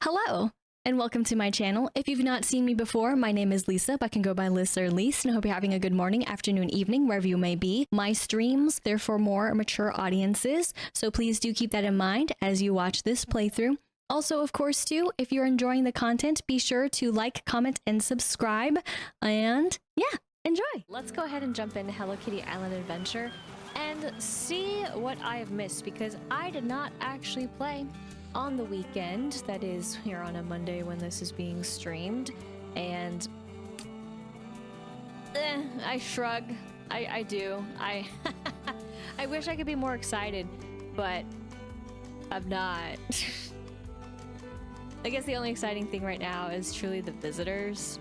Hello, and welcome to my channel. If you've not seen me before, my name is Lisa, but I can go by Liz or Lise, and I hope you're having a good morning, afternoon, evening, wherever you may be. My streams, they're for more mature audiences, so please do keep that in mind as you watch this playthrough. Also, of course, too, if you're enjoying the content, be sure to like, comment, and subscribe, and yeah, enjoy! Let's go ahead and jump into Hello Kitty Island Adventure and see what I have missed, because I did not actually play on the weekend. That is here on a Monday when this is being streamed, and I shrug. I do. I I wish I could be more excited, but I'm not. I guess the only exciting thing right now is truly the visitors,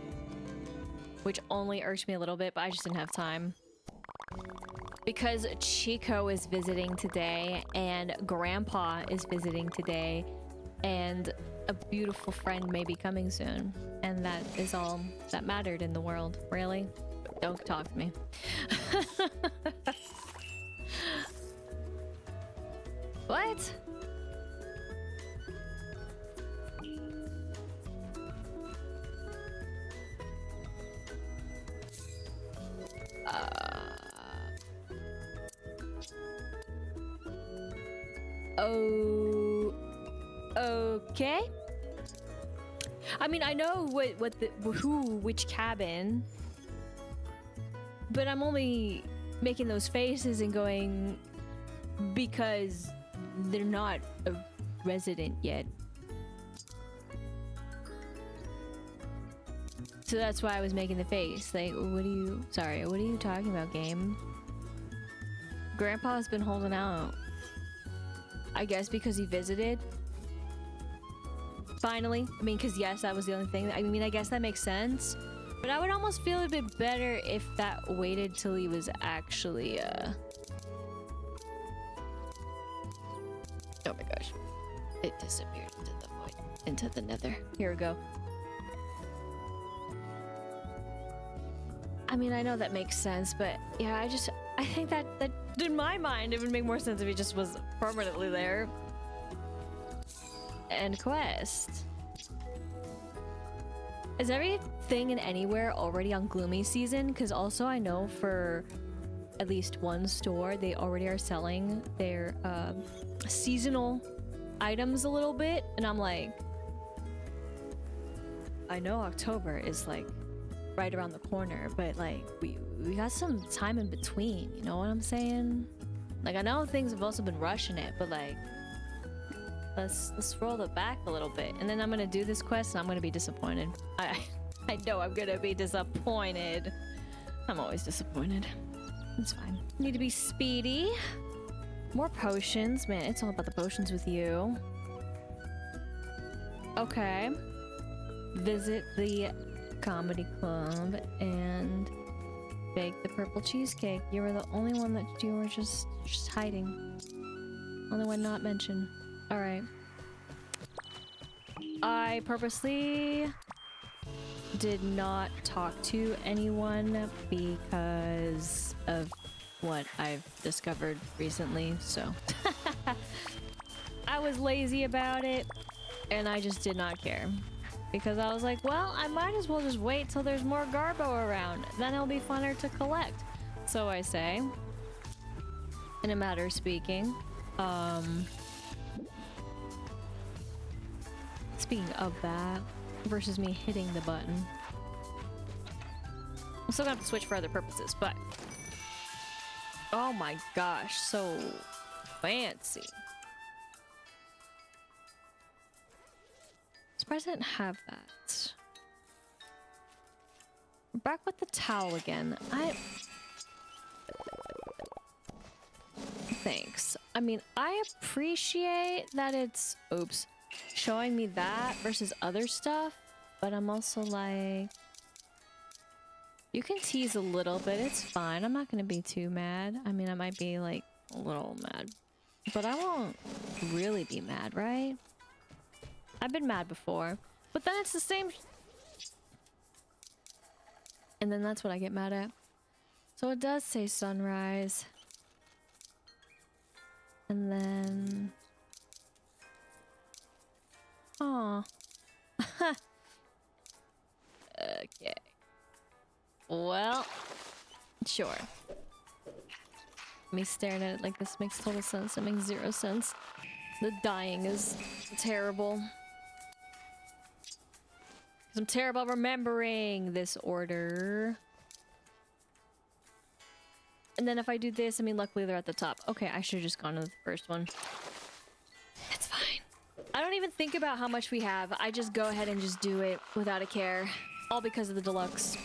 which only irked me a little bit, but I just didn't have time. Because Chico is visiting today, and Grandpa is visiting today, and a beautiful friend may be coming soon. And that is all that mattered in the world. Really? Don't talk to me. What? Oh, okay. I mean, I know which cabin, but I'm only making those faces and going because they're not a resident yet. So that's why I was making the face. Like, what are you talking about, game? Grandpa's been holding out. I guess because he visited. Finally. I mean, because yes, that was the only thing. I mean, I guess that makes sense. But I would almost feel a bit better if that waited till he was actually, oh my gosh. It disappeared into the void. Into the nether. Here we go. I mean, I know that makes sense, but yeah, I think that in my mind, it would make more sense if he just was permanently there. End quest. Is everything and anywhere already on Gloomy season? Because also I know for at least one store, they already are selling their seasonal items a little bit. And I'm like, I know October is like right around the corner, but like we got some time in between, you know what I'm saying? Like, I know things have also been rushing it, but like let's roll it back a little bit. And then I'm gonna do this quest and I'm gonna be disappointed. I know I'm gonna be disappointed. I'm always disappointed. It's fine. Need to be speedy. More potions. Man, it's all about the potions with you. Okay. Visit the comedy club and bake the purple cheesecake. You were the only one that you were just hiding. Only one not mentioned. All right. I purposely did not talk to anyone because of what I've discovered recently, so I was lazy about it and I just did not care. Because I was like, well, I might as well just wait till there's more Garbo around. Then it'll be funner to collect. So I say, in a matter of speaking. Speaking of that, versus me hitting the button. I'm still gonna have to switch for other purposes, but... Oh my gosh, so fancy. Surprised I didn't have that. We're back with the towel again. Thanks. I mean, I appreciate that it's... Oops. Showing me that versus other stuff, but I'm also like... You can tease a little bit, it's fine. I'm not gonna be too mad. I mean, I might be like a little mad, but I won't really be mad, right? I've been mad before, but then it's the same. And then that's what I get mad at. So it does say sunrise. And then... Aw. Okay. Well, sure. Me staring at it like this makes total sense. It makes zero sense. The dying is terrible. Because I'm terrible at remembering this order. And then if I do this, I mean, luckily they're at the top. Okay, I should have just gone to the first one. It's fine. I don't even think about how much we have. I just go ahead and just do it without a care. All because of the deluxe.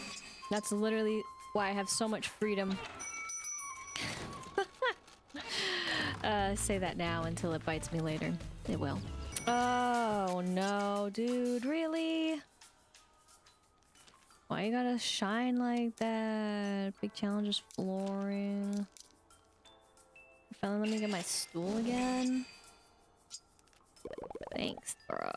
That's literally why I have so much freedom. Say that now until it bites me later. It will. Oh no, dude, really? Why you gotta shine like that? Big challenge is flooring. Finally, let me get my stool again. Thanks, bro.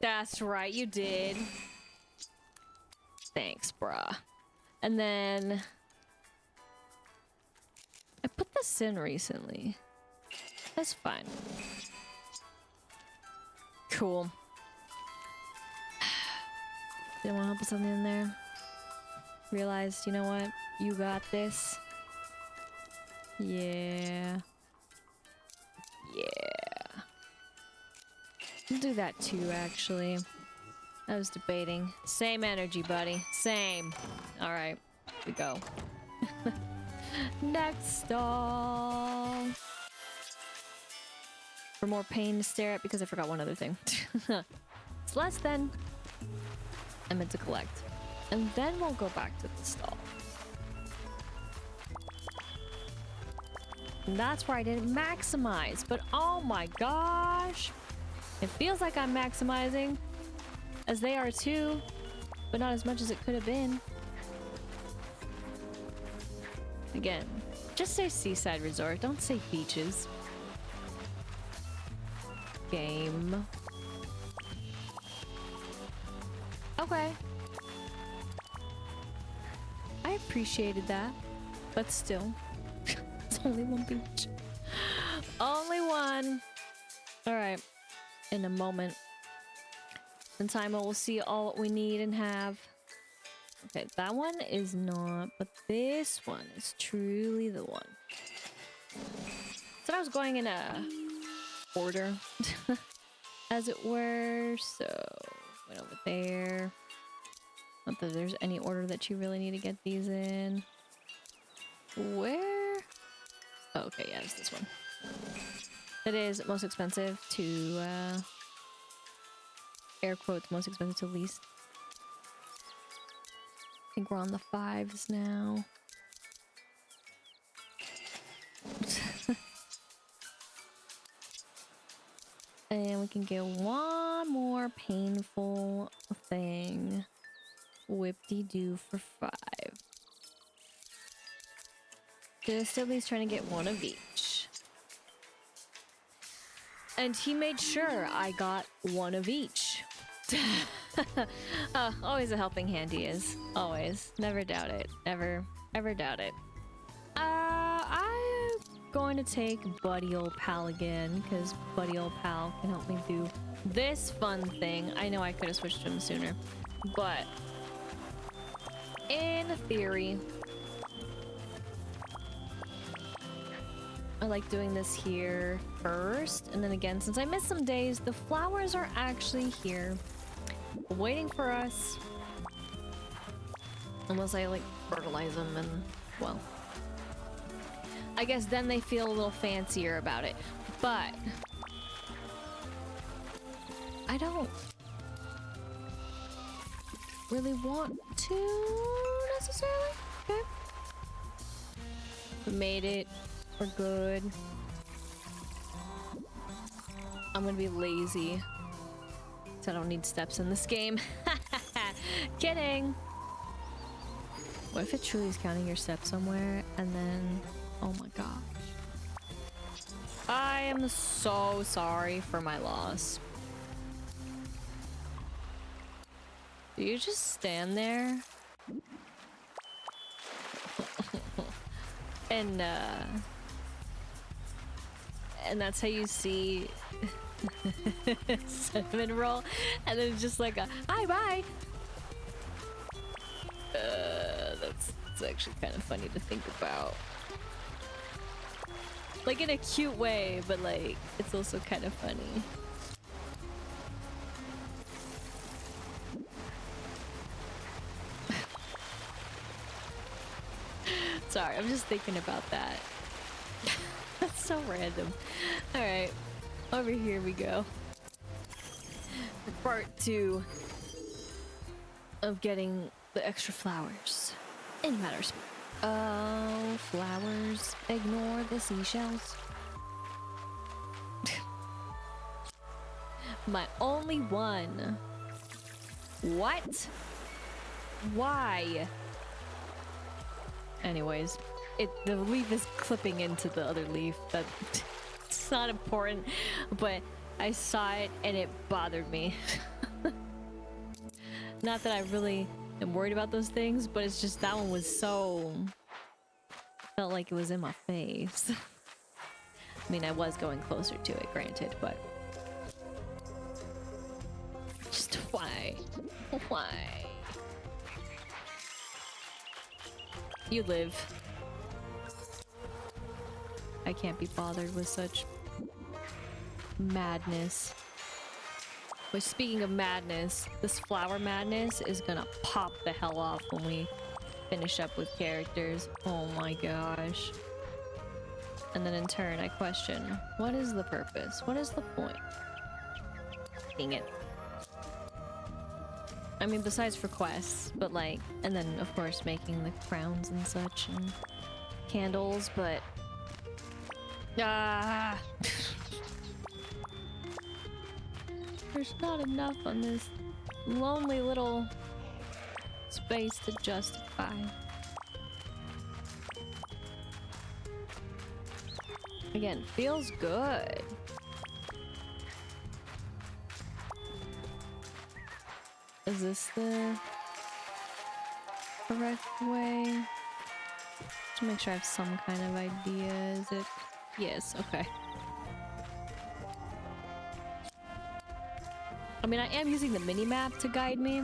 That's right, you did. Thanks, bruh. And then I put this in recently. That's fine. Cool. Didn't want to put something in there. Realized, you know what? You got this. Yeah. Yeah. I'll do that too, actually. I was debating. Same energy, buddy. Same. Alright. Here we go. Next stall. For more pain to stare at because I forgot one other thing. It's less than I meant to collect. And then we'll go back to the stall. And that's where I didn't maximize. But oh my gosh. It feels like I'm maximizing. As they are too. But not as much as it could have been. Again, just say seaside resort. Don't say beaches. Game. Okay. I appreciated that. But still. It's only one beach. Only one. Alright. In a moment. In time, we'll see all what we need and have. Okay, that one is not, but this one is truly the one. So I was going in a order, as it were. So went over there. Not that there's any order that you really need to get these in. Where? Oh, okay, yeah, it's this one. That is most expensive to, air quotes, most expensive to least. I think we're on the 5s now. And we can get one more painful thing. Whip-de-doo for 5. Just at least trying to get one of each. And he made sure I got one of each. Always a helping hand he is. Always. Never doubt it. Ever doubt it. I'm going to take Buddy Old Pal again, because Buddy Old Pal can help me do this fun thing. I know I could have switched to him sooner, but in theory, I like doing this here first, and then again, since I missed some days, the flowers are actually here, waiting for us. Unless I, like, fertilize them and, well, I guess then they feel a little fancier about it. But I don't really want to necessarily. Okay. We made it. We're good. I'm gonna be lazy. So I don't need steps in this game. Kidding. What if it truly is counting your steps somewhere and then, oh my god. I am so sorry for my loss. Do you just stand there? And that's how you see cinnamon roll, and then it's just like a hi bye. That's actually kind of funny to think about, like in a cute way, but like it's also kind of funny. Sorry, I'm just thinking about that. That's so random. Alright, over here we go. For part 2 of getting the extra flowers in Matter Spot. Oh, flowers. Ignore the seashells. My only one. What? Why? Anyways, the leaf is clipping into the other leaf. That it's not important, but I saw it and it bothered me. Not that I really am worried about those things, but it's just that one was so... felt like it was in my face. I mean, I was going closer to it, granted, but... just why? Why? You live. I can't be bothered with such madness. But speaking of madness, this flower madness is gonna pop the hell off when we finish up with characters. Oh my gosh. And then in turn, I question, what is the purpose? What is the point? Dang it. I mean, besides for quests, but like, and then of course making the crowns and such and candles, but there's not enough on this lonely little space to justify. Again, feels good. Is this the correct way? To make sure I have some kind of idea. Is it? Yes, okay. I mean, I am using the mini-map to guide me.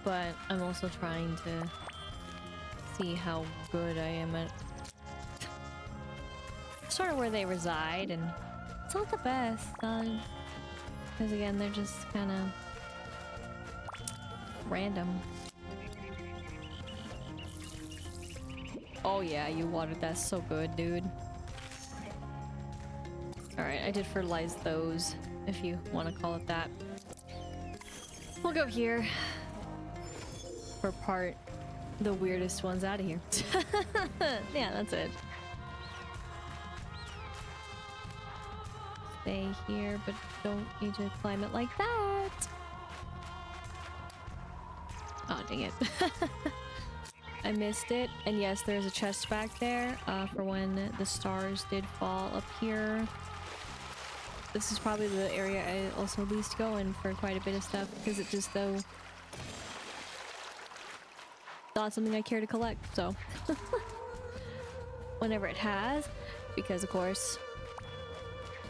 But I'm also trying to see how good I am at sort of where they reside, and it's not the best, because again, they're just kind of random. Oh yeah, you watered that so good, dude. Alright, I did fertilize those, if you want to call it that. We'll go here for part the weirdest ones out of here. Yeah, that's it. Stay here, but don't need to climb it like that. Oh, dang it. I missed it. And yes, there's a chest back there for when the stars did fall up here. This is probably the area I also least go in for quite a bit of stuff, because it just, though, not something I care to collect, so. Whenever it has, because of course,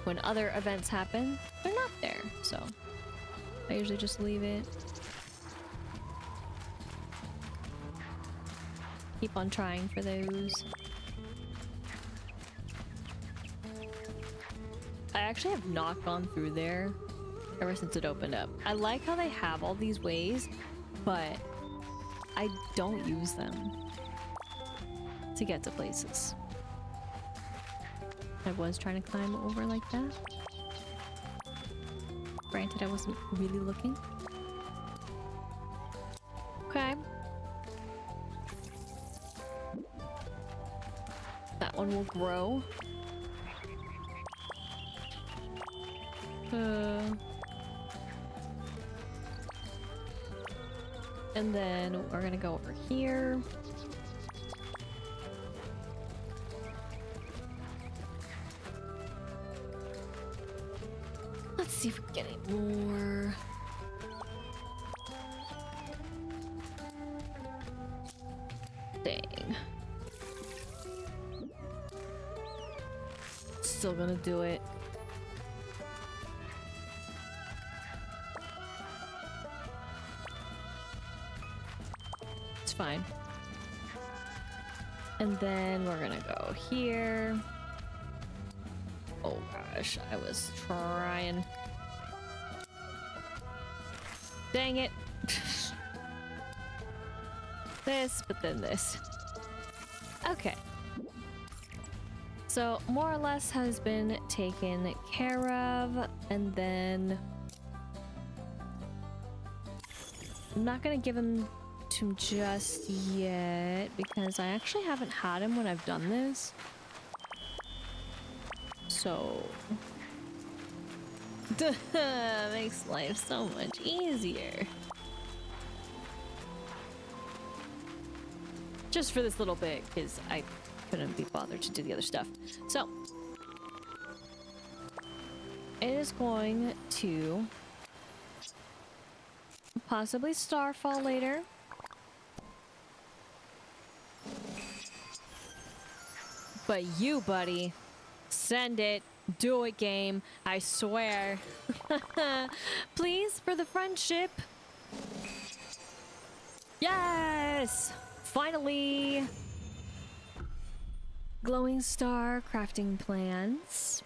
when other events happen, they're not there, so I usually just leave it. Keep on trying for those. I actually have not gone through there ever since it opened up. I like how they have all these ways, but I don't use them to get to places. I was trying to climb over like that. Granted, I wasn't really looking. Okay. That one will grow. And then we're gonna go over here. Let's see if we can get any more. Dang. Still gonna do it. It's fine. And then we're gonna go here. Oh gosh, I was trying. Dang it. This, but then this. Okay. So more or less has been taken care of, and then I'm not gonna give him to him just yet because I actually haven't had him when I've done this. So makes life so much easier. Just for this little bit, because I couldn't be bothered to do the other stuff. So it is going to possibly Starfall later. But you, buddy, send it. Do it, game. I swear. Please, for the friendship. Yes! Finally! Glowing star crafting plans.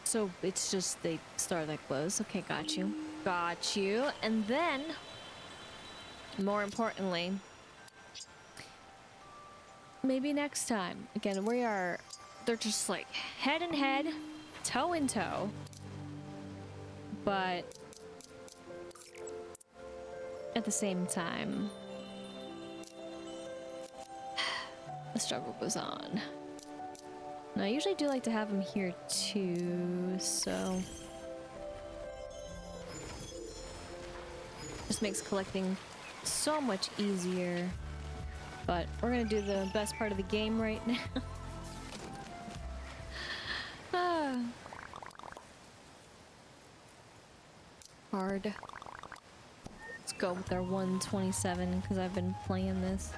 So it's just the star that glows. Okay, got you. Got you. And then, more importantly, maybe next time. Again, they're just like head in head, toe in toe. But at the same time, the struggle goes on. Now, I usually do like to have him here too, so just makes collecting so much easier. But we're gonna do the best part of the game right now. Hard. Let's go with our 127 because I've been playing this.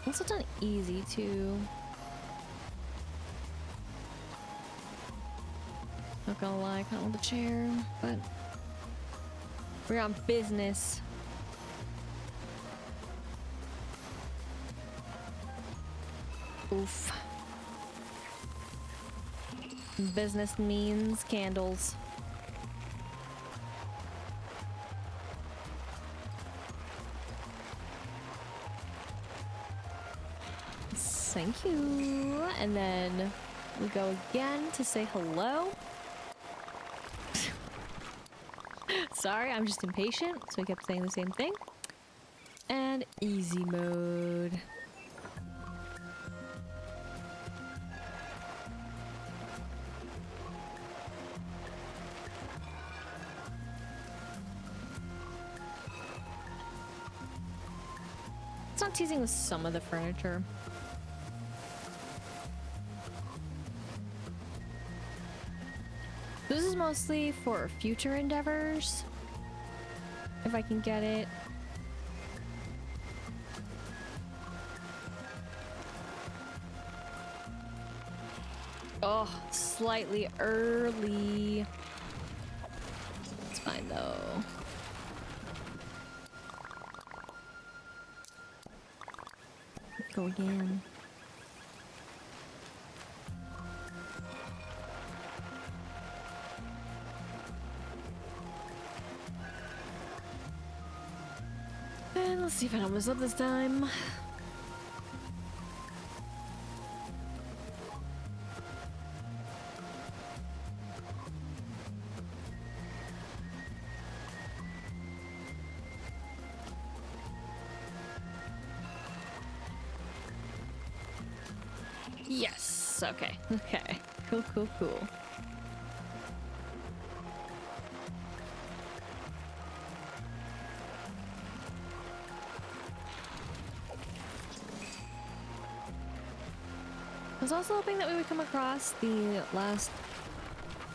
Also done easy too. Not gonna lie, I kind of want the chair, but we're on business. Oof. Business means candles. Thank you. And then we go again to say hello. Sorry, I'm just impatient, so I kept saying the same thing. And easy mode. It's not teasing with some of the furniture. This is mostly for future endeavors. If I can get it. Oh, slightly early. It's fine though. Go again. And let's see if I don't mess up this time. Yes, okay, okay. Cool, cool, cool. I was also hoping that we would come across the last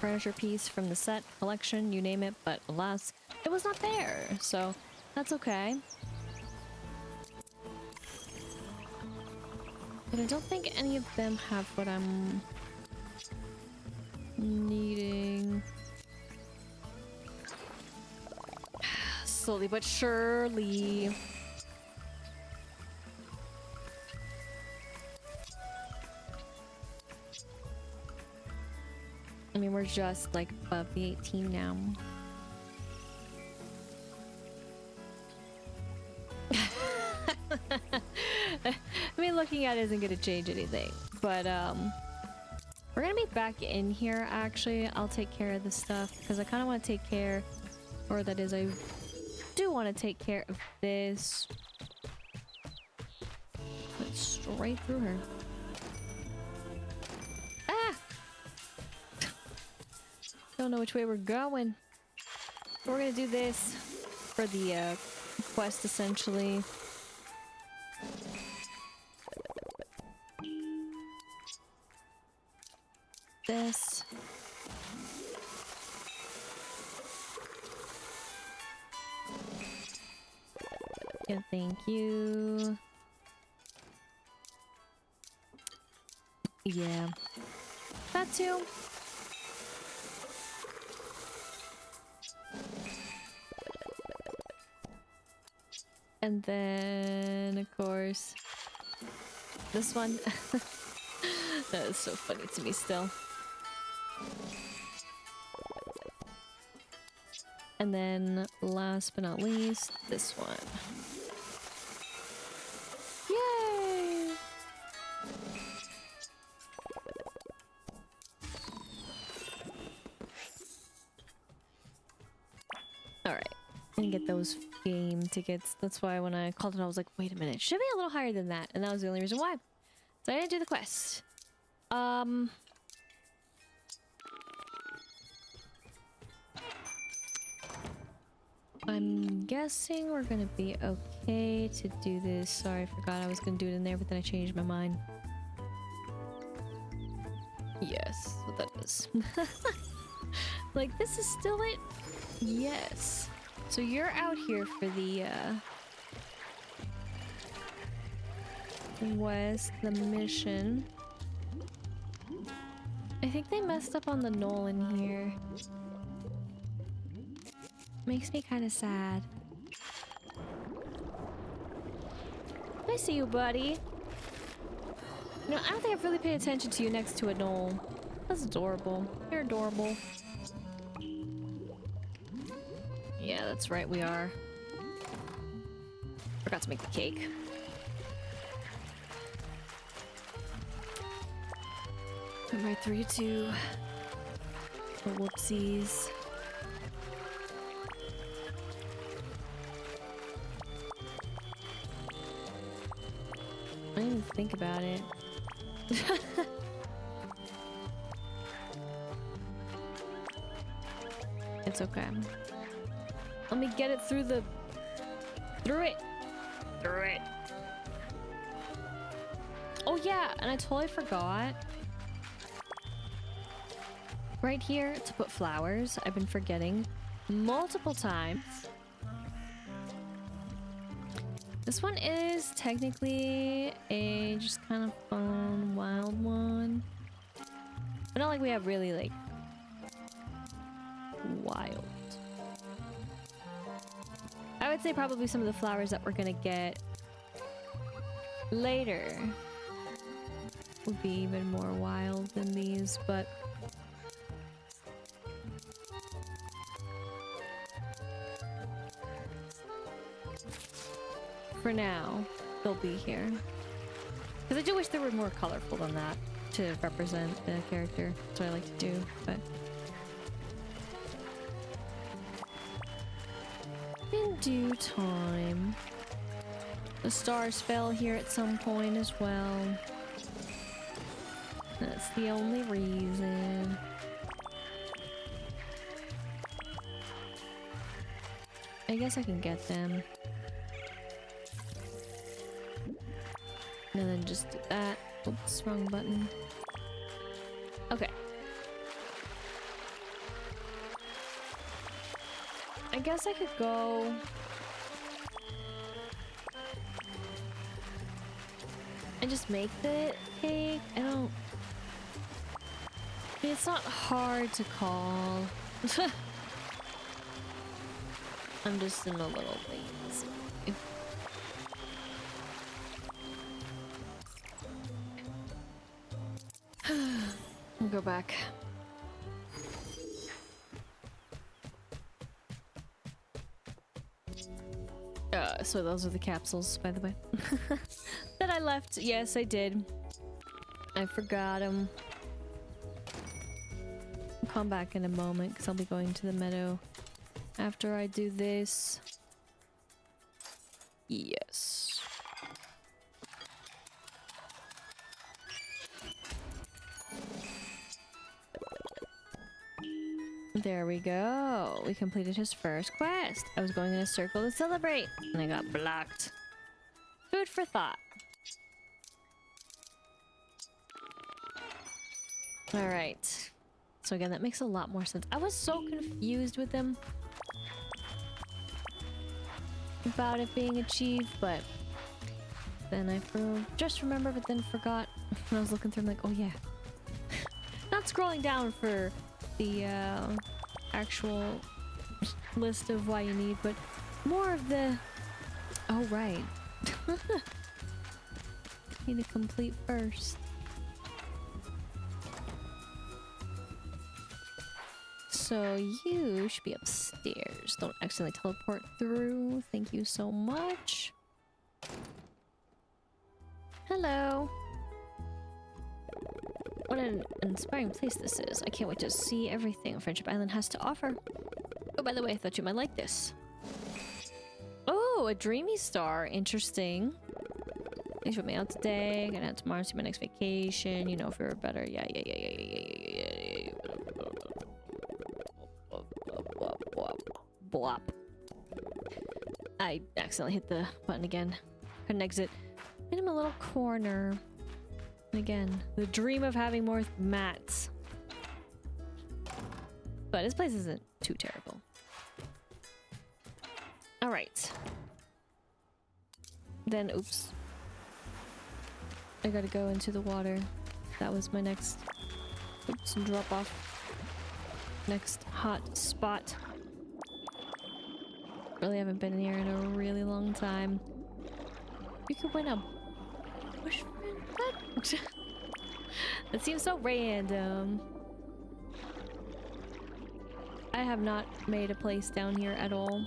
treasure piece from the set, collection, you name it, but alas, it was not there. So that's okay. But I don't think any of them have what I'm needing. Slowly but surely. I mean, we're just like above the 18 now. I mean, looking at it isn't going to change anything, but we're gonna be back in here. Actually, I'll take care of this stuff because I kind of want to take care, or that is, I do want to take care of this. Went straight through her. Ah! Don't know which way we're going. We're gonna do this for the quest, essentially. This. Yeah, thank you. Yeah. That too. And then, of course, this one. That is so funny to me still. And then, last but not least, this one. Yay! Alright. And get those game tickets. That's why when I called it, I was like, wait a minute, it should be a little higher than that. And that was the only reason why. So I didn't do the quest. I'm guessing we're gonna be okay to do this. Sorry, I forgot I was gonna do it in there, but then I changed my mind. Yes, what that is. Like, this is still it? Yes. So you're out here for the quest, the mission. I think they messed up on the knoll in here. Makes me kind of sad. I see you, buddy. You know, I don't think I've really paid attention to you next to a knoll. That's adorable. You're adorable. Yeah, that's right, we are. Forgot to make the cake. Went right through you too. Oh, whoopsies. I didn't even think about it. It's okay. Let me get it through the... Through it! Through it! Oh yeah, and I totally forgot. Right here to put flowers. I've been forgetting multiple times. This one is technically a just kind of fun, wild one. But not like we have really, like, wild. I would say probably some of the flowers that we're gonna get later would be even more wild than these, but for now, they'll be here. Because I do wish they were more colorful than that to represent the character. That's what I like to do, but... in due time. The stars fell here at some point as well. That's the only reason. I guess I can get them. And then just do that. Oops, wrong button. Okay. I guess I could go... and just make the cake. I don't... I mean, it's not hard to call. I'm just in a little lazy. I'll go back. So those are the capsules, by the way. That I left. Yes, I did. I forgot them. I'll come back in a moment because I'll be going to the meadow after I do this. Yes. There we go. We completed his first quest. I was going in a circle to celebrate, and I got blocked. Food for thought. Alright. So again, that makes a lot more sense. I was so confused with them about it being achieved, but then I just remember, but then forgot. When I was looking through, I'm like, oh yeah. Not scrolling down for the actual list of why you need, but more of the... oh, right. Need to complete first. So you should be upstairs. Don't accidentally teleport through. Thank you so much. Hello. What an inspiring place this is. I can't wait to see everything Friendship Island has to offer. Oh, by the way, I thought you might like this. Oh, a dreamy star. Interesting. Thanks for me out today. Gonna have tomorrow, see my next vacation. You know, if you're better. Yeah. Blop. I accidentally hit the button again. Couldn't exit. In a little corner. Again, the dream of having more mats. But this place isn't too terrible. Alright. Then, oops. I gotta go into the water. That was my next... oops, drop off. Next hot spot. Really haven't been here in a really long time. You could win a bush friend? What? That seems so random. I have not made a place down here at all.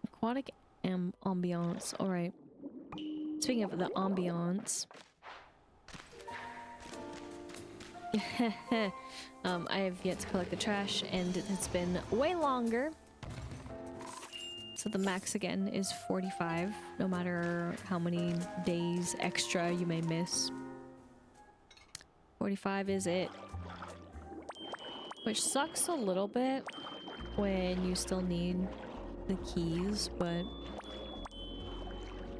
Aquatic ambiance. Alright. Speaking of the ambiance. I have yet to collect the trash, and it's been way longer. So the max again is 45, no matter how many days extra you may miss. 45 is it. Which sucks a little bit when you still need the keys, but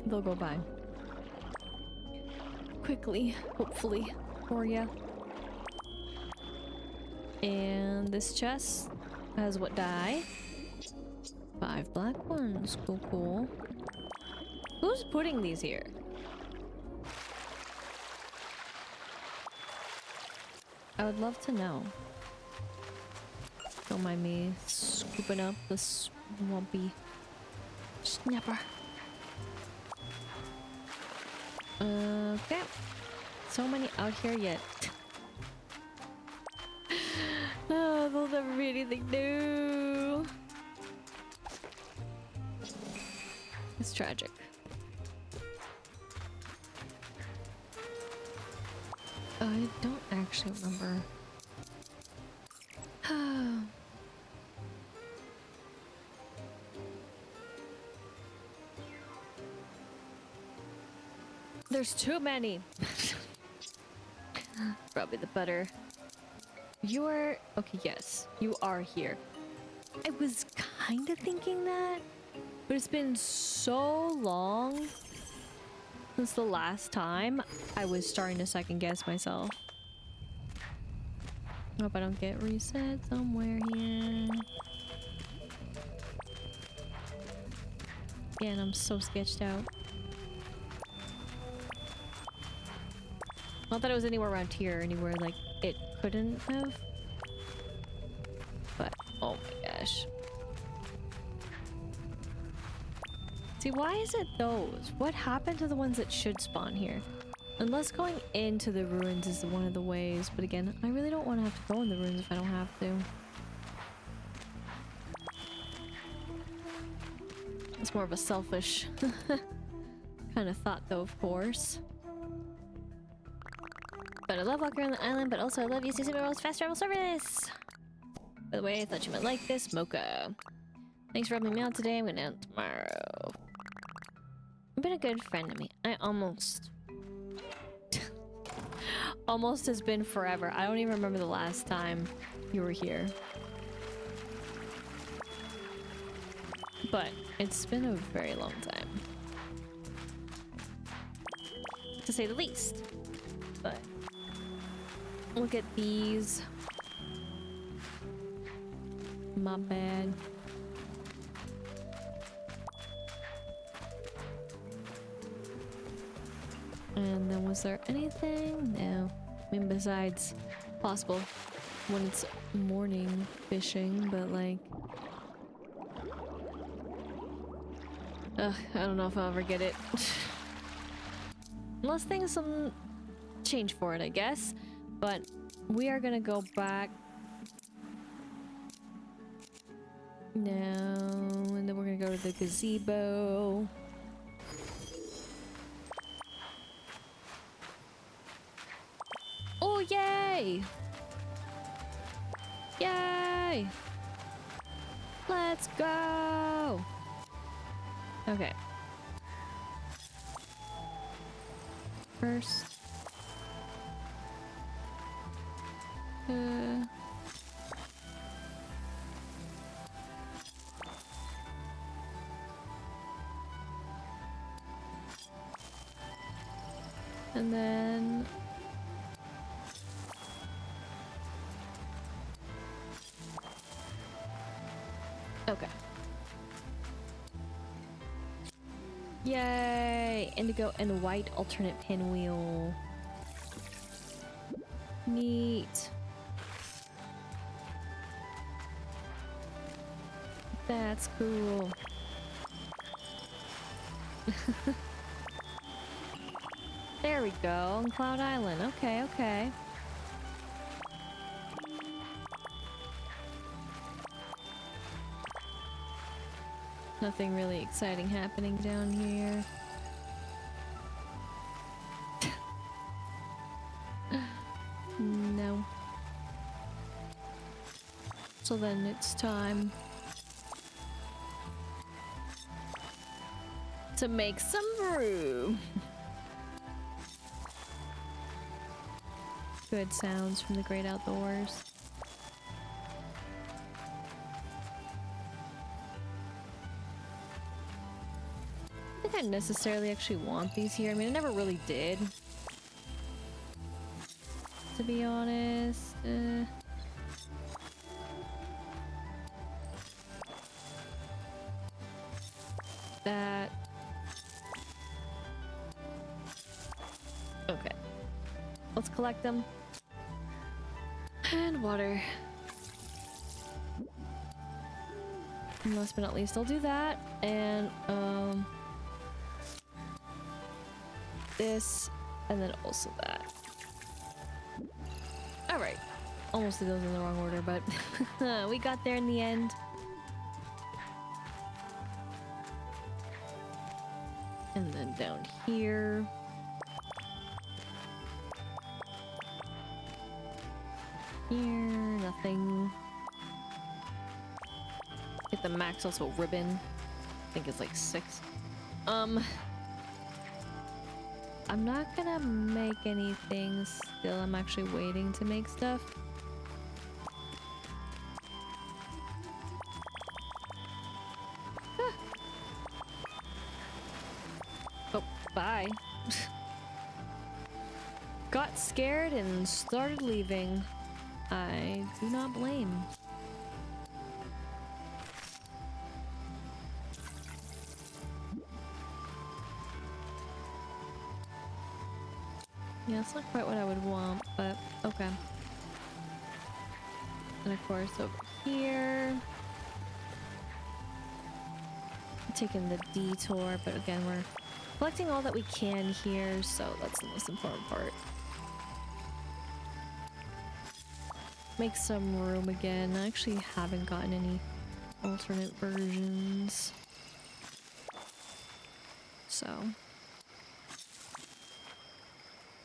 they'll go by quickly, hopefully, for ya. And this chest has what die? 5 black ones. Cool, cool. Who's putting these here? I would love to know. Don't mind me scooping up this swampy snapper. Okay. So many out here yet. Oh, there'll never be anything new. It's tragic. I don't actually remember. There's too many. Probably the butter. You are... okay, yes. You are here. I was kind of thinking that, but it's been so long since the last time, I was starting to second guess myself. Hope I don't get reset somewhere here. Yeah, and I'm so sketched out. Not that it was anywhere around here, anywhere like it couldn't have. But, oh my gosh. See, why is it those? What happened to the ones that should spawn here? Unless going into the ruins is one of the ways, but again, I really don't want to have to go in the ruins if I don't have to. It's more of a selfish kind of thought though, of course. But I love walking around the island, but also I love using Super World's fast travel service! By the way, I thought you might like this, Mocha. Thanks for helping me out today. I'm going out tomorrow. You've been a good friend to me. I almost... almost has been forever. I don't even remember the last time you were here. But it's been a very long time. To say the least. But look at these. My bad. And then was there anything? No. I mean, besides possible when it's morning fishing, but like... I don't know if I'll ever get it. Unless things change for it, I guess. But we are gonna go back now, and then we're gonna go to the gazebo. Oh, yay! Yay! Let's go! Okay. First. And then... okay. Yay! Indigo and white alternate pinwheel. Neat. That's cool. There we go, on Cloud Island. Okay, okay. Nothing really exciting happening down here. No. So then it's time to make some room. Good sounds from the great outdoors. I don't think I necessarily actually want these here. I mean, I never really did. To be honest. That. Okay. Let's collect them. And water. And last but not least, I'll do that. And, this. And then also that. Alright. Almost did those in the wrong order, but we got there in the end. And then down here. Here, nothing. Get the max also ribbon. I think it's like 6. I'm not gonna make anything still. I'm actually waiting to make stuff. Ah. Oh, bye. got scared and started leaving. I do not blame. Yeah, it's not quite what I would want, but okay. And of course over here, taking the detour, but again we're collecting all that we can here, so that's the most important part. Make some room again. I actually haven't gotten any alternate versions, so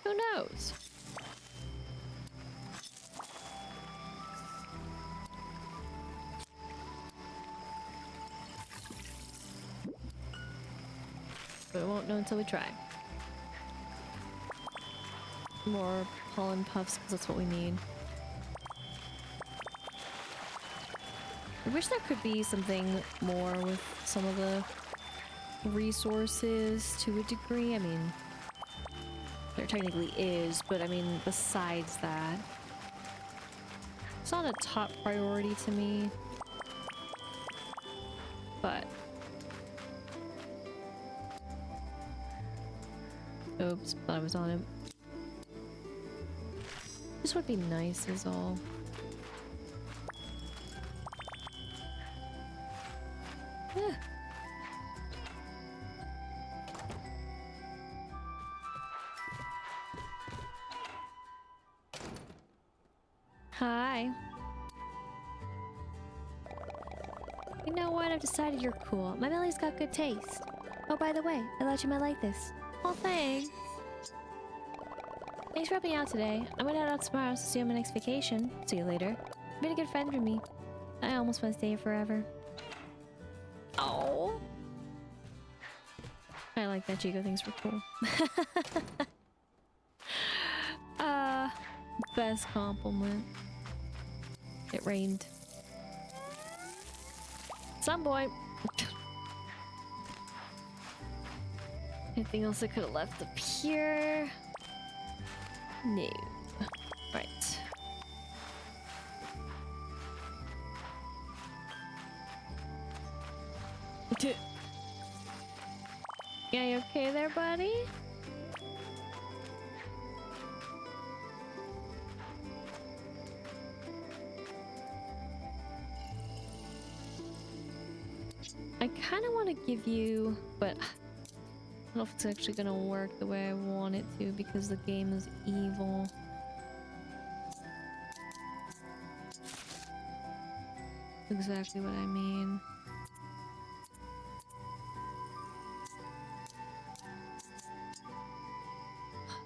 who knows? But we won't know until we try. More pollen puffs, because that's what we need. I wish there could be something more with some of the resources to a degree. I mean, there technically is, but I mean, besides that, it's not a top priority to me. But oops, thought I was on him. This would be nice is all. Yeah. Hi. You know what? I've decided you're cool. My belly's got good taste. Oh, by the way, I thought you might like this. Oh, thanks. Thanks for helping out today. I'm gonna head out tomorrow, so see you on my next vacation. See you later. You've been a good friend for me. I almost want to stay here forever. Oh. I like that Chico thinks we're cool. Best compliment. It rained. Some point. Anything else I could have left up here? No. Right. Yeah, you okay there, buddy? I kind of want to give you, but I don't know if it's actually going to work the way I want it to because the game is evil. Exactly what I mean.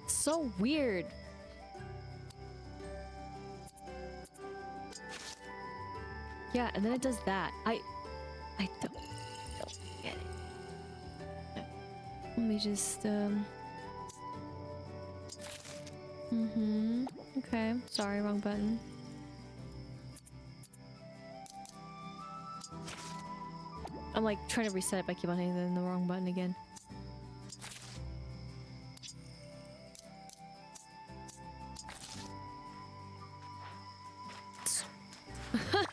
So weird. Yeah, and then it does that. I don't get it. Let me just okay. Sorry, wrong button. I'm like trying to reset it, but I keep on hitting the wrong button again.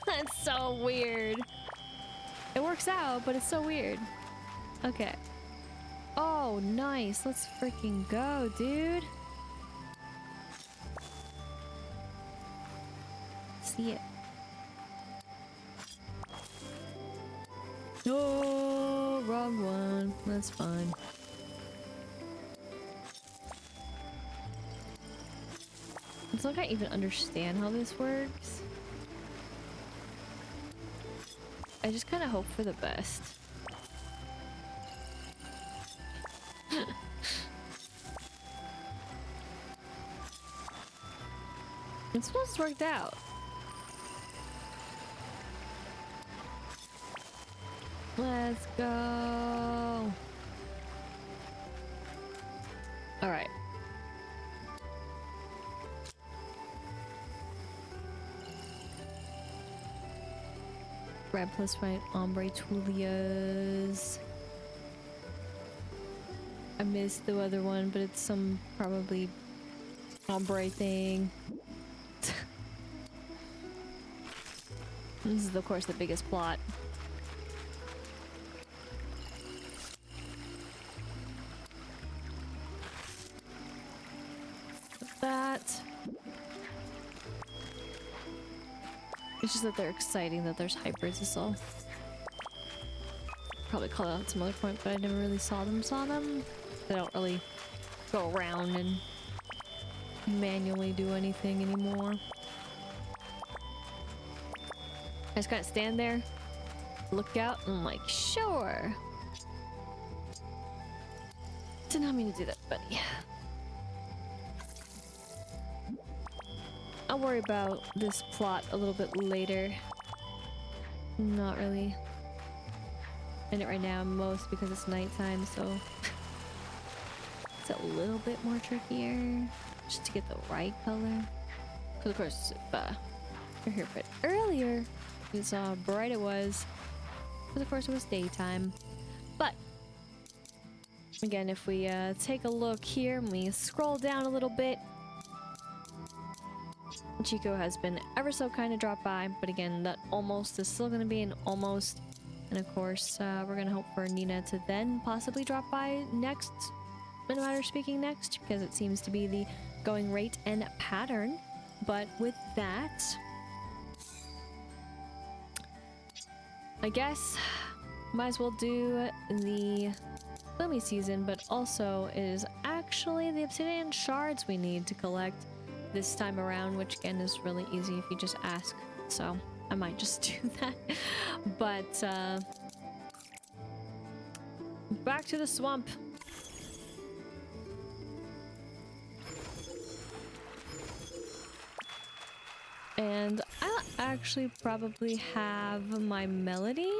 That's so weird. It works out, but it's so weird. Okay. Oh, nice. Let's freaking go, dude. See it. No, wrong one. That's fine. It's like I even understand how this works. I just kind of hope for the best. It's supposed to work out. Let's go. All right. Red plus white ombre tulias. I missed the other one, but it's some probably ombre thing. This is, of course, the biggest plot. That. It's just that they're exciting that there's hybrids is all. Probably call it out at some other point, but I never really saw them. They don't really go around and manually do anything anymore. I just kind of stand there, look out, and I'm like, sure. Did not mean to do that, but yeah. I'll worry about this plot a little bit later. Not really in it right now, most because it's nighttime, so it's a little bit more trickier just to get the right color. Because of course, if you're here a bit earlier, you saw how bright it was. Because of course it was daytime. But again, if we take a look here and we scroll down a little bit, Chico has been ever so kind of dropped by, but again, that almost is still going to be an almost. And of course, we're going to hope for Nina to then possibly drop by next, in a matter of speaking next, because it seems to be the going rate and pattern. But with that, I guess might as well do the Gloomy season, but also it is actually the obsidian shards we need to collect this time around, which again is really easy if you just ask. So I might just do that. But back to the swamp. And I'll actually probably have my melody,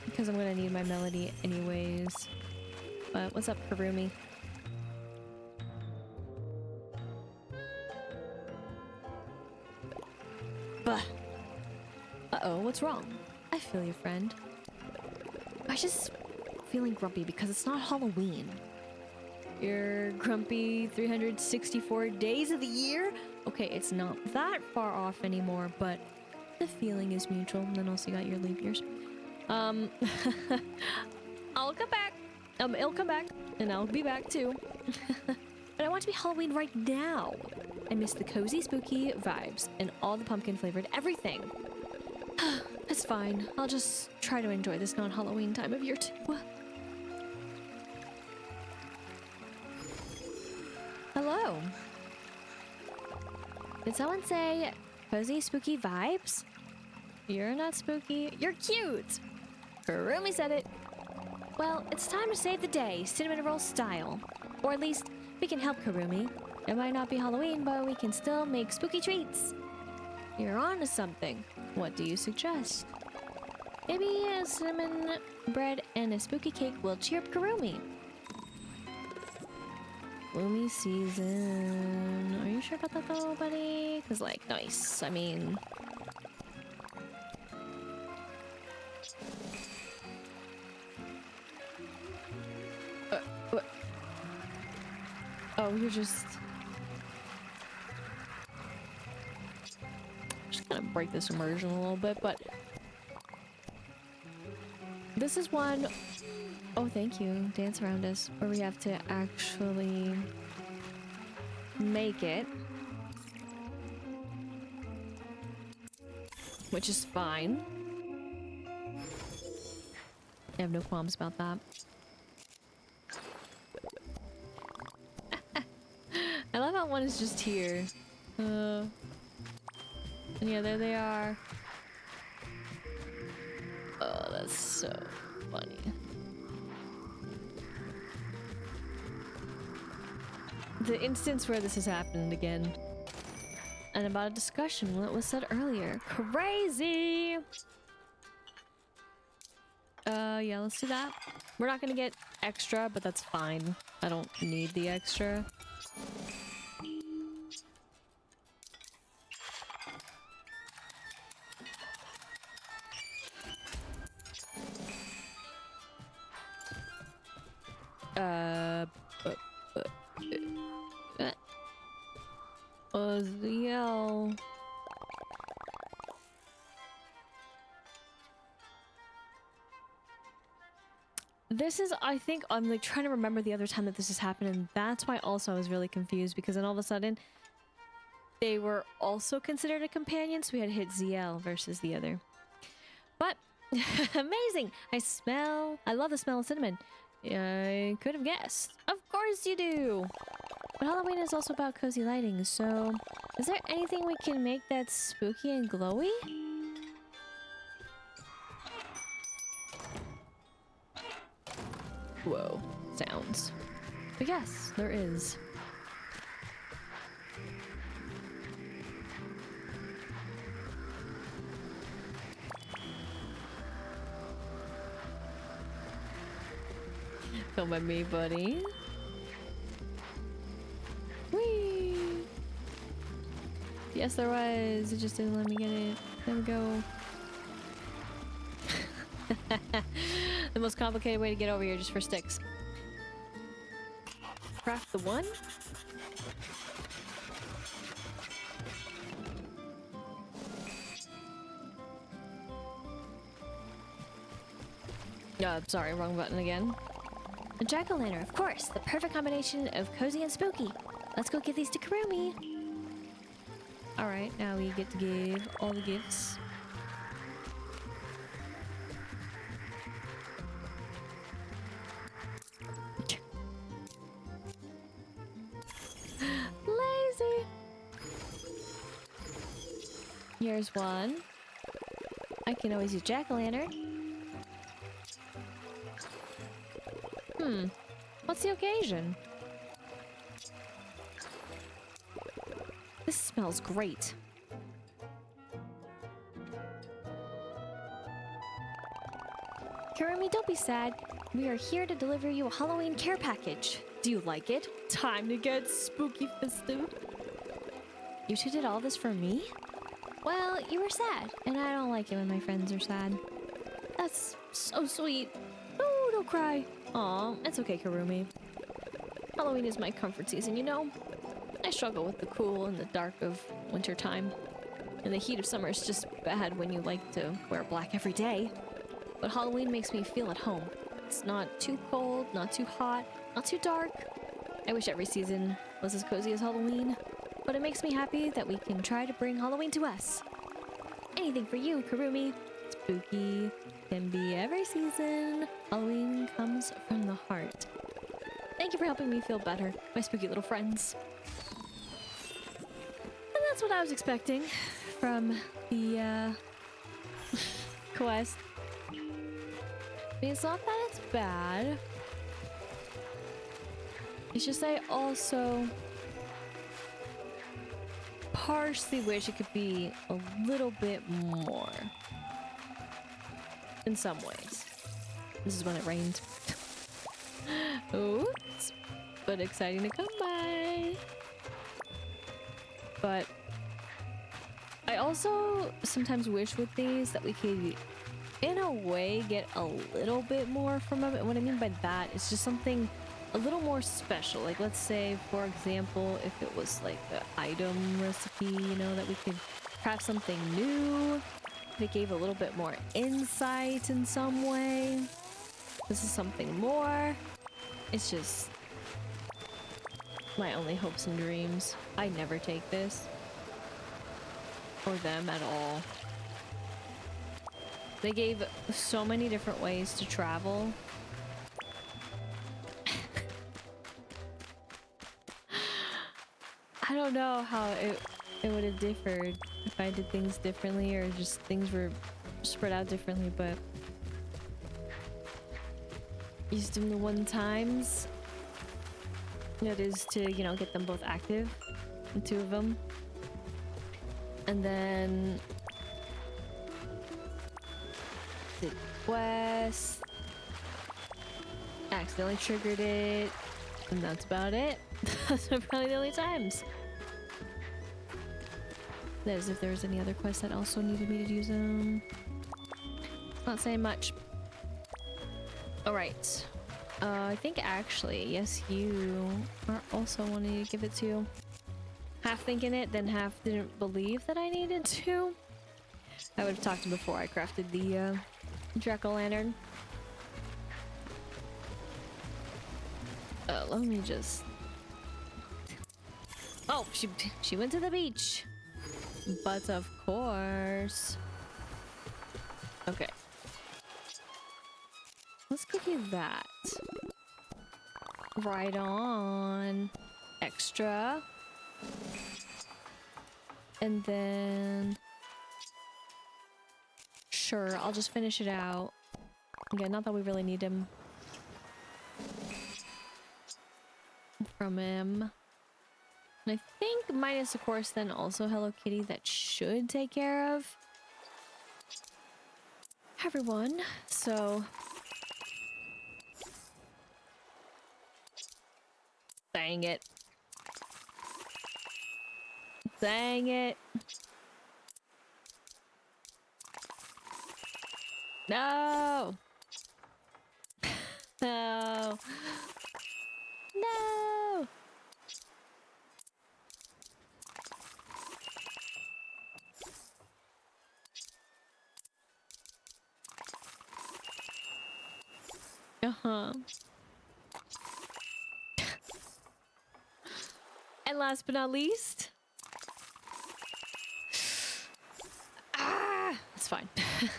because I'm gonna need my melody anyways. But what's up, Karumi? Bah. Uh-oh, what's wrong? I feel you, friend. I just feeling grumpy because it's not Halloween. You're grumpy 364 days of the year? Okay, it's not that far off anymore, but the feeling is mutual. And then also you got your leap years. I'll come back. It'll come back, and I'll be back too. But I want to be Halloween right now. I miss the cozy, spooky vibes and all the pumpkin flavored everything. It's fine. I'll just try to enjoy this non-Halloween time of year too. Hello. Did someone say cozy, spooky vibes? You're not spooky. You're cute. Karumi said it. Well, it's time to save the day, cinnamon roll style. Or at least we can help Karumi. It might not be Halloween, but we can still make spooky treats. You're on to something. What do you suggest? Maybe a cinnamon bread and a spooky cake will cheer up Karumi. Gloomy season. Are you sure about that though, buddy? Cause like, nice. I mean... what? Oh, you're just gonna break this immersion a little bit, but this is one. Oh, thank you. Dance around us, where we have to actually make it, which is fine. I have no qualms about that. I love how one is just here. And yeah, there they are. Oh, that's so funny. The instance where this has happened again. And about a discussion what was said earlier. Crazy! Yeah, let's do that. We're not gonna get extra, but that's fine. I don't need the extra. uh, Yell. This is, I think, I'm like trying to remember the other time that this has happened, and that's why also I was really confused, because then all of a sudden they were also considered a companion, so we had to hit ZL versus the other. But amazing! I love the smell of cinnamon. I could have guessed. Of course you do! But Halloween is also about cozy lighting, so is there anything we can make that's spooky and glowy? Whoa, sounds. But yes, there is. Come at me, buddy. Whee! Yes, there was. It just didn't let me get it. There we go. The most complicated way to get over here just for sticks. Craft the one. Sorry, wrong button again. A jack-o'-lantern, of course. The perfect combination of cozy and spooky. Let's go give these to Kurumi. Alright, now we get to give all the gifts. Lazy. Here's one. I can always use jack-o'-lantern. What's the occasion? This smells great. Kurumi, don't be sad. We are here to deliver you a Halloween care package. Do you like it? Time to get spooky festive. You two did all this for me? Well, you were sad, and I don't like it when my friends are sad. That's so sweet. Oh, don't cry. Aw, it's okay, Kurumi. Halloween is my comfort season, you know? I struggle with the cool and the dark of winter time. And the heat of summer is just bad when you like to wear black every day. But Halloween makes me feel at home. It's not too cold, not too hot, not too dark. I wish every season was as cozy as Halloween. But it makes me happy that we can try to bring Halloween to us. Anything for you, Kurumi. Spooky can be every season. Halloween comes from the heart. Thank you for helping me feel better, my spooky little friends. And that's what I was expecting from the quest. I mean, it's not that it's bad. It's just I also partially wish it could be a little bit more. In some ways. This is when it rained. Oops. But exciting to come by. But I also sometimes wish with these that we could, in a way, get a little bit more from them. And what I mean by that is just something a little more special. Like, let's say, for example, if it was like the item recipe, you know, that we could craft something new. It gave a little bit more insight in some way. This is something more. It's just my only hopes and dreams. I never take this. Or them at all. They gave so many different ways to travel. I don't know how it would have differed if I did things differently or just things were spread out differently, but used them the one times. That is to, you know, get them both active, the two of them. And then did quest, accidentally triggered it, and that's about it. Those are probably the only times. That is if there was any other quests that also needed me to use them. Not saying much. Alright. I think actually, yes, you are also wanting to give it to. Half thinking it, then half didn't believe that I needed to. I would have talked to before I crafted the jack-o'-lantern. Let me just... Oh, she went to the beach. But of course. Okay. Let's give you that. Right on. Extra. And then... Sure, I'll just finish it out. Again, not that we really need him. From him. And I think minus, of course, then also Hello Kitty that should take care of everyone. So... Dang it. Dang it. No! No! No! Uh-huh. And last but not least... It's fine.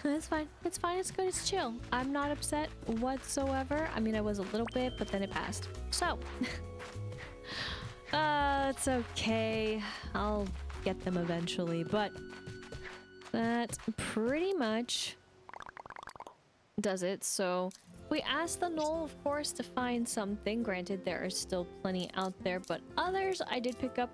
It's fine. It's fine. It's good. It's chill. I'm not upset whatsoever. I mean, I was a little bit, but then it passed. So, it's okay. I'll get them eventually, but that pretty much does it. So we asked the Knoll, of course, to find something. Granted, there are still plenty out there, but others I did pick up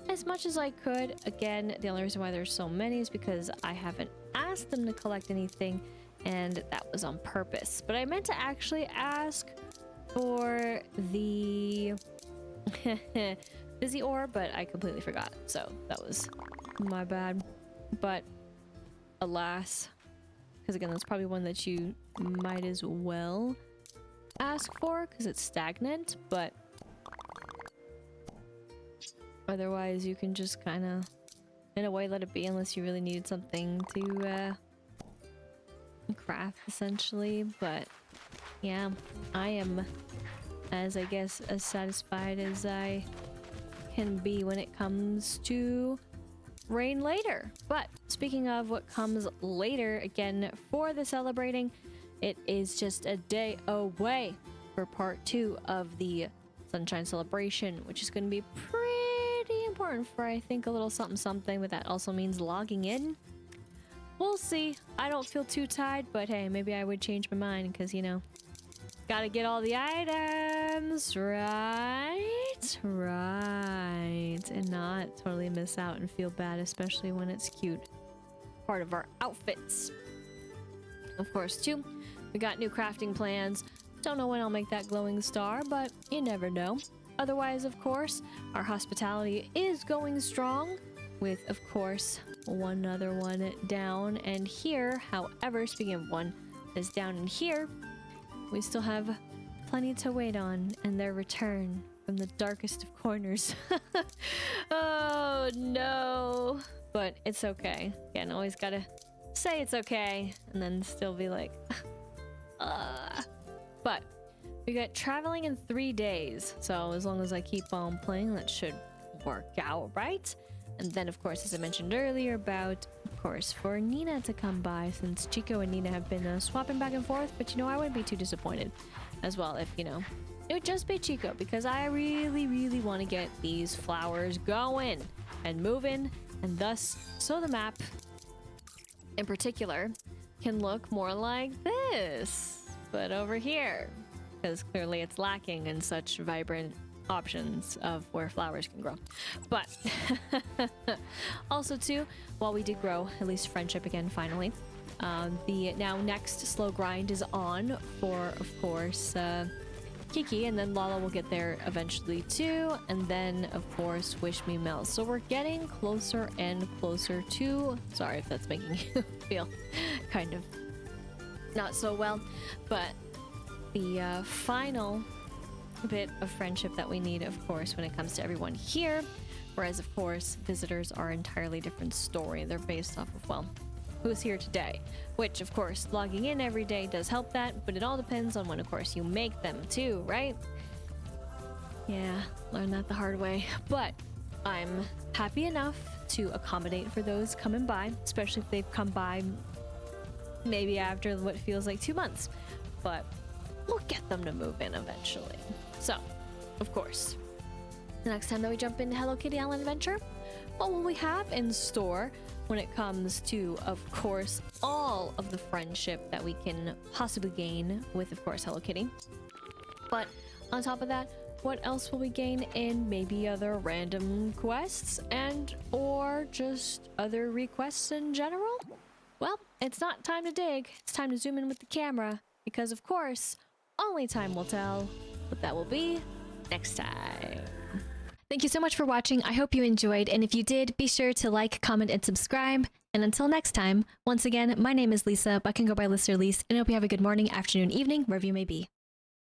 as much as I could. Again, the only reason why there's so many is because I haven't asked them to collect anything, and that was on purpose. But I meant to actually ask for the busy ore, but I completely forgot. So that was my bad. But alas, because again, that's probably one that you might as well ask for because it's stagnant, but otherwise you can just kind of in a way let it be unless you really needed something to craft essentially. But yeah, I am as I guess as satisfied as I can be when it comes to rain later. But speaking of what comes later, again for the celebrating, it is just a day away for part 2 of the Sunshine Celebration, which is going to be pretty important for I think a little something something, but that also means logging in. We'll see. I don't feel too tired, but hey, maybe I would change my mind because, you know, gotta get all the items, right? Right. And not totally miss out and feel bad, especially when it's cute. Part of our outfits. Of course, too, we got new crafting plans. Don't know when I'll make that glowing star, but you never know. Otherwise, of course, our hospitality is going strong with, of course, one other one down. And here, however, speaking of one that's down in here, we still have plenty to wait on and their return from the darkest of corners. Oh, no. But it's okay. Again, always gotta say it's okay and then still be like, But we got traveling in 3 days. So as long as I keep on playing, that should work out, right? And then, of course, as I mentioned earlier about, of course, for Nina to come by, since Chico and Nina have been swapping back and forth. But, you know, I wouldn't be too disappointed as well if, you know, it would just be Chico, because I really, really want to get these flowers going and moving. And thus, so the map in particular can look more like this, but over here, because clearly it's lacking in such vibrant options of where flowers can grow. But also too, while we did grow at least friendship again finally, the now next slow grind is on for, of course, Kiki, and then Lala will get there eventually too, and then of course Wish Me Mel. So we're getting closer and closer to, sorry if that's making you feel kind of not so well, but the final bit of friendship that we need, of course, when it comes to everyone here. Whereas, of course, visitors are an entirely different story. They're based off of, well, who's here today. Which, of course, logging in every day does help that, but it all depends on when, of course, you make them too, right? Yeah, learned that the hard way. But I'm happy enough to accommodate for those coming by, especially if they've come by maybe after what feels like 2 months. But we'll get them to move in eventually. So, of course, the next time that we jump into Hello Kitty Island Adventure, what will we have in store when it comes to, of course, all of the friendship that we can possibly gain with, of course, Hello Kitty? But on top of that, what else will we gain in maybe other random quests and or just other requests in general? Well, it's not time to dig. It's time to zoom in with the camera because, of course, only time will tell what that will be next time. Thank you so much for watching. I hope you enjoyed, and if you did, be sure to like, comment, and subscribe. And until next time, once again, my name is Lisa, but I can go by Lister Lise, and I hope you have a good morning, afternoon, evening, wherever you may be.